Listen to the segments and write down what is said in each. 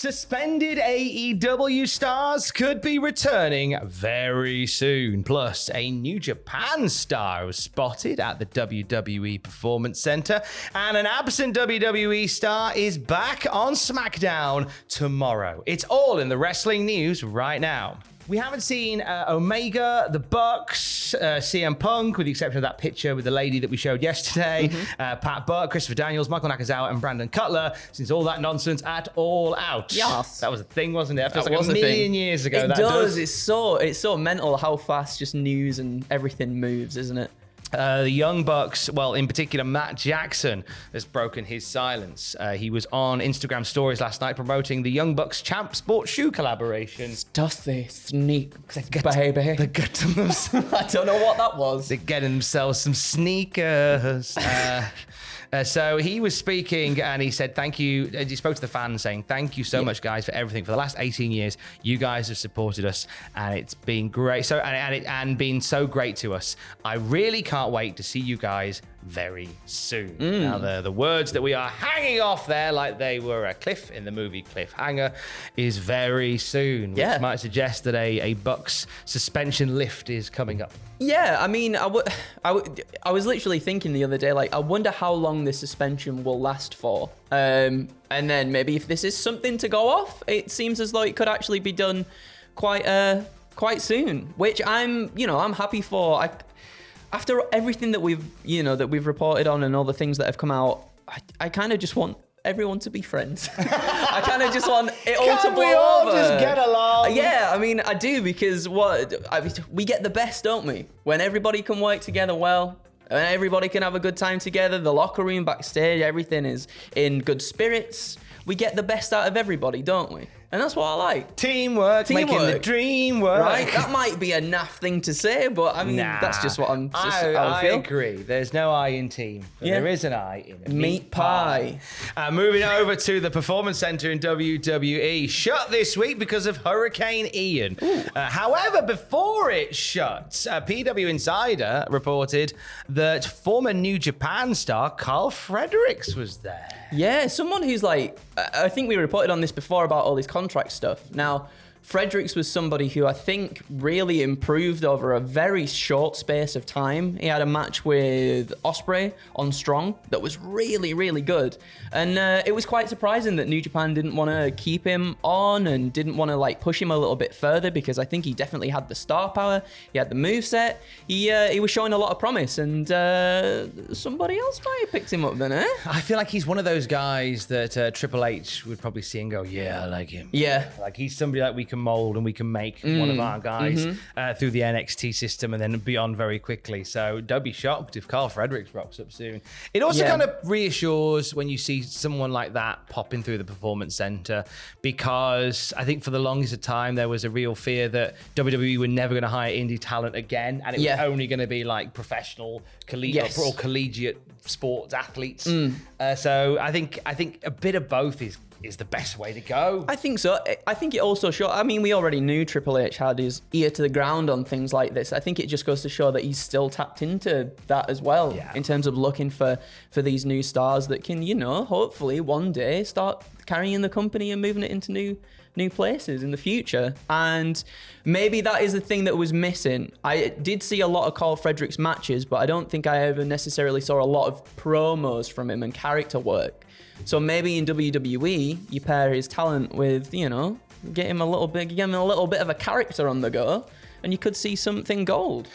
Suspended AEW stars could be returning very soon. Plus, a New Japan star was spotted at the WWE Performance Center, and an absent WWE star is back on SmackDown tomorrow. It's all in the wrestling news right now. We haven't seen Omega, the Bucks, CM Punk, with the exception of that picture with the lady that we showed yesterday, Pat Buck, Christopher Daniels, Michael Nakazawa, and Brandon Cutler, since all that nonsense at All Out. Yes. That was a thing, wasn't it? That feels That like was a million years ago. It that does. It's so mental how fast just news and everything moves, isn't it? The Young Bucks, well, in particular, Matt Jackson has broken his silence. He was on Instagram stories last night promoting the Young Bucks Champ Sports Shoe collaboration. Stuffy sneak, baby. They got them. I don't know what that was. They're getting themselves some sneakers. So he was speaking and he said, thank you. He spoke to the fans saying, thank you so much, guys, for everything. For the last 18 years, you guys have supported us and it's been great. So and been so great to us. I really can't wait to see you guys very soon. Now, the words that we are hanging off there like they were a cliff in the movie Cliffhanger is very soon, which might suggest that a Bucks suspension lift is coming up. Yeah, I mean, I was literally thinking the other day, like, I wonder how long this suspension will last for. And then maybe if this is something to go off, it seems as though it could actually be done quite soon, which I'm happy for. After everything that we've reported on and all the things that have come out, I kind of just want everyone to be friends. I kind of just want it all to blow we all over. just get along? Yeah, I mean, I do, because we get the best, don't we? When everybody can work together well, and everybody can have a good time together, the locker room, backstage, everything is in good spirits. We get the best out of everybody, don't we? And that's what I like. Teamwork, making the dream work. Right? That might be a naff thing to say, but I mean, that's just what I feel. I agree. There's no I in team, but there is an I in a meat pie. Moving over to the Performance Center in WWE, shut this week because of Hurricane Ian. However, before it shut, PW Insider reported that former New Japan star Carl Fredericks was there. Yeah, someone who's like, I think we reported on this before about all this contract stuff. Now, Fredericks was somebody who I think really improved over a very short space of time. He had a match with Ospreay on Strong that was really, really good. And it was quite surprising that New Japan didn't want to keep him on and didn't want to like push him a little bit further, because I think he definitely had the star power. He had the moveset. He was showing a lot of promise, and somebody else might have picked him up then, eh? I feel like he's one of those guys that Triple H would probably see and go, yeah, I like him. Yeah. Like he's somebody that we can mold and we can make one of our guys through the NXT system and then beyond very quickly. So don't be shocked if Carl Fredericks rocks up soon. It also kind of reassures when you see someone like that popping through the Performance Center, because I think for the longest time there was a real fear that WWE were never going to hire indie talent again, and it was only going to be like professional or collegiate sports athletes. So I think a bit of both is the best way to go. I think so. I think it also shows, I mean, we already knew Triple H had his ear to the ground on things like this. I think it just goes to show that he's still tapped into that as well, in terms of looking for these new stars that can, hopefully one day start carrying the company and moving it into new places in the future. And maybe that is the thing that was missing. I did see a lot of Carl Fredericks matches, but I don't think I ever necessarily saw a lot of promos from him and character work. So maybe in WWE, you pair his talent with, get him a little bit of a character on the go, and you could see something gold.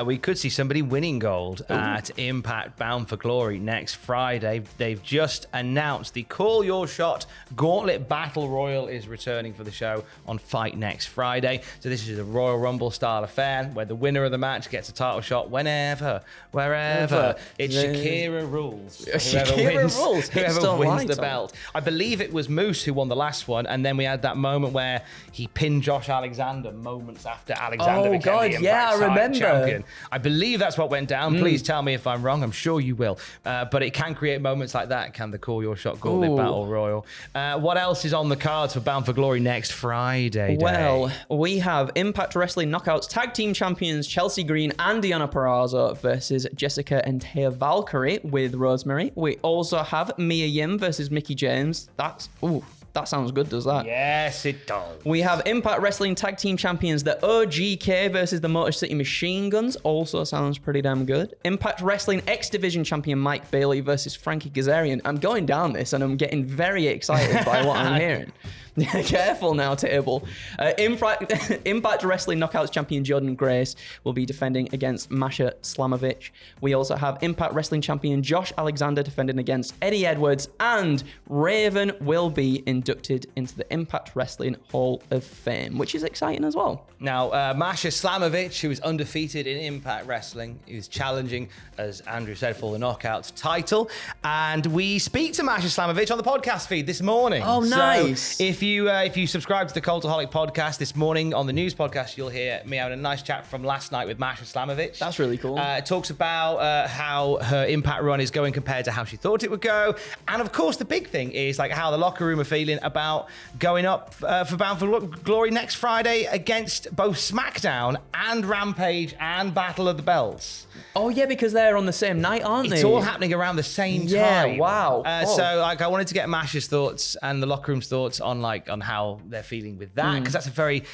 We could see somebody winning gold at Impact Bound for Glory next Friday. They've just announced the Call Your Shot Gauntlet Battle Royal is returning for the show on Fight next Friday. So this is a Royal Rumble style affair where the winner of the match gets a title shot whenever, wherever. It's Shakira rules. Whoever wins the belt. I believe it was Moose who won the last one, and then we had that moment where he pinned Josh Alexander moments after Alexander became the Impact champion. I believe that's what went down. Please tell me if I'm wrong. I'm sure you will. But it can create moments like that, can the Call Your Shot Gauntlet Battle Royal. What else is on the cards for Bound for Glory next Friday? Well, we have Impact Wrestling Knockouts Tag Team Champions Chelsea Green and Deonna Purrazzo versus Jessica and Taya Valkyrie with Rosemary. We also have Mia Yim versus Mickie James. That sounds good, does that? Yes, it does. We have Impact Wrestling Tag Team Champions, the OGK versus the Motor City Machine Guns. Also sounds pretty damn good. Impact Wrestling X Division Champion Mike Bailey versus Frankie Kazarian. I'm going down this and I'm getting very excited by what I'm hearing. Careful now, table. Impact Wrestling Knockouts Champion Jordan Grace will be defending against Marsha Slamovich. We also have Impact Wrestling Champion Josh Alexander defending against Eddie Edwards, and Raven will be inducted into the Impact Wrestling Hall of Fame, which is exciting as well. Now, Marsha Slamovich, who is undefeated in Impact Wrestling, is challenging, as Andrew said, for the Knockouts title. And we speak to Marsha Slamovich on the podcast feed this morning. Oh, nice. So if you subscribe to the Cultaholic podcast this morning on the news podcast, you'll hear me having a nice chat from last night with Marsha Slamovich. That's really cool. It talks about how her Impact run is going compared to how she thought it would go. And of course, the big thing is like how the locker room are feeling about going up for Bound for Glory next Friday against both SmackDown and Rampage and Battle of the Belts. Oh, yeah, because they're on the same night, aren't they? It's all happening around the same time. Yeah, wow. So I wanted to get Marsha's thoughts and the locker room's thoughts on how they're feeling with that, because that's a very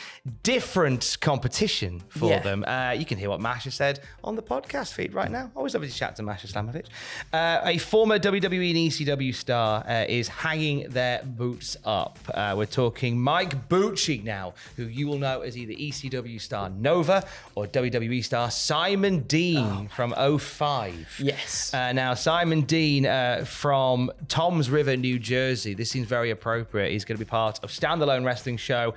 different competition for them. You can hear what Marsha said on the podcast feed right now. Always lovely to chat to Marsha Slamovich. A former WWE and ECW star is hanging their boots up. We're talking Mike Bucci now, who you will know as either ECW star Nova or WWE star Simon Dean from 05. Yes. Now, Simon Dean from Toms River, New Jersey. This seems very appropriate. He's going to be part of Standalone Wrestling Show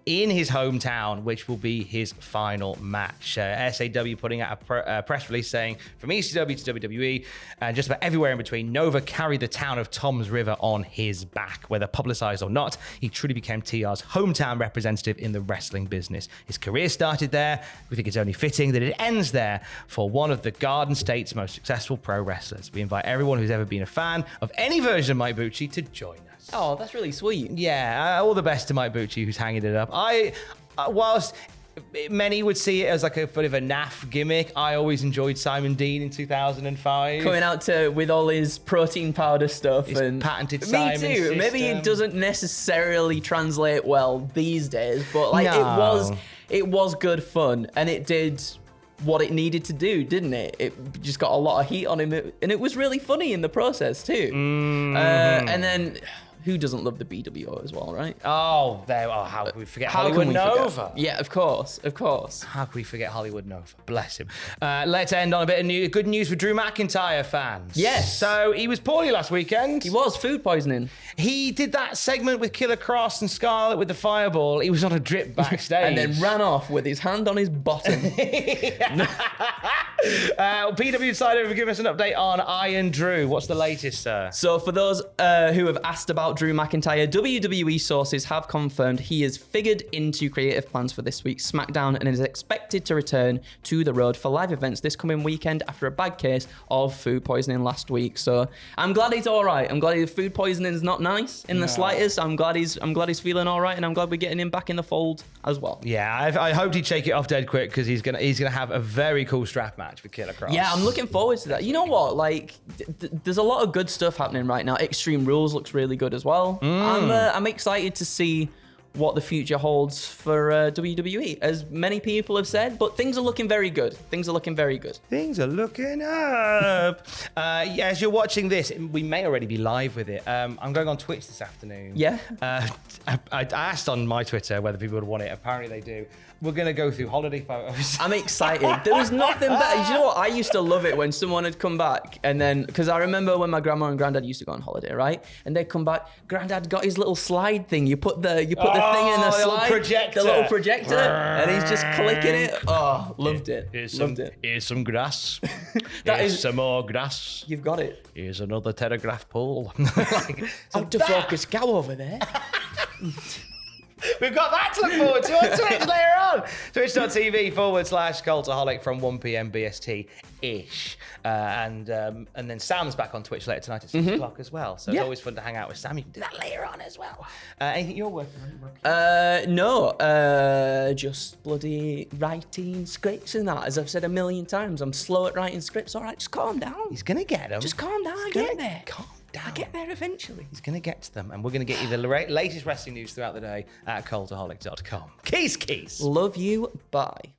in his hometown, which will be his final match. SAW putting out a press release saying, from ECW to WWE and just about everywhere in between, Nova carried the town of Toms River on his back. Whether publicized or not, he truly became TR's hometown representative in the wrestling business. His career started there. We think it's only fitting that it ends there for one of the Garden State's most successful pro wrestlers. We invite everyone who's ever been a fan of any version of Mike Bucci to join us. Oh, that's really sweet. Yeah, all the best to Mike Bucci, who's hanging it up. Whilst many would see it as like a bit of a naff gimmick, I always enjoyed Simon Dean in 2005. Coming out with all his protein powder stuff. His and patented Me Simon too. system. Maybe it doesn't necessarily translate well these days, but like it was good fun, and it did what it needed to do, didn't it? It just got a lot of heat on him, and it was really funny in the process too. And then, who doesn't love the BWO as well, right? How could we forget Hollywood Nova? Yeah, of course. How could we forget Hollywood Nova? Bless him. Let's end on a bit of good news for Drew McIntyre fans. Yes. So he was poorly last weekend. He was food poisoning. He did that segment with Killer Cross and Scarlett with the fireball. He was on a drip backstage. And then ran off with his hand on his bottom. PW Insider have given us an update on Iron Drew. What's the latest, sir? So for those who have asked about Drew McIntyre, WWE sources have confirmed he is figured into creative plans for this week's SmackDown and is expected to return to the road for live events this coming weekend after a bad case of food poisoning last week. So I'm glad he's all right. I'm glad his food poisoning is not nice in the slightest. I'm glad he's feeling all right, and I'm glad we're getting him back in the fold as well. Yeah, I hoped he'd shake it off dead quick, because he's gonna have a very cool strap match with Killer Cross. Yeah, I'm looking forward to that. You know what? Like, there's a lot of good stuff happening right now. Extreme Rules looks really good as well. I'm excited to see what the future holds for WWE, as many people have said, but things are looking very good. Things are looking up. As you're watching this, we may already be live with it. I'm going on Twitch this afternoon. Yeah. I asked on my Twitter whether people would want it. Apparently they do. We're going to go through holiday photos. I'm excited. There was nothing better. You know what? I used to love it when someone had come back, and then, because I remember when my grandma and granddad used to go on holiday, right? And they'd come back. Granddad got his little slide thing. You put the thing in the slide. The little projector. And he's just clicking it. Oh, loved it. Here's some grass. Here's some more grass. You've got it. Here's another telegraph pole. Autofocus, go over there. We've got that to look forward to on Twitch later on. Twitch.tv/Cultaholic from 1 p.m. BST-ish. And then Sam's back on Twitch later tonight at 6 o'clock as well. So it's always fun to hang out with Sam. You can do that later on as well. Anything you're working on? No. Just bloody writing scripts and that. As I've said a million times, I'm slow at writing scripts. All right, just calm down. He's going to get them. Just calm down. Get there. Calm down. I'll get there eventually. He's going to get to them, and we're going to get you the latest wrestling news throughout the day at cultaholic.com. Keys. Love you. Bye.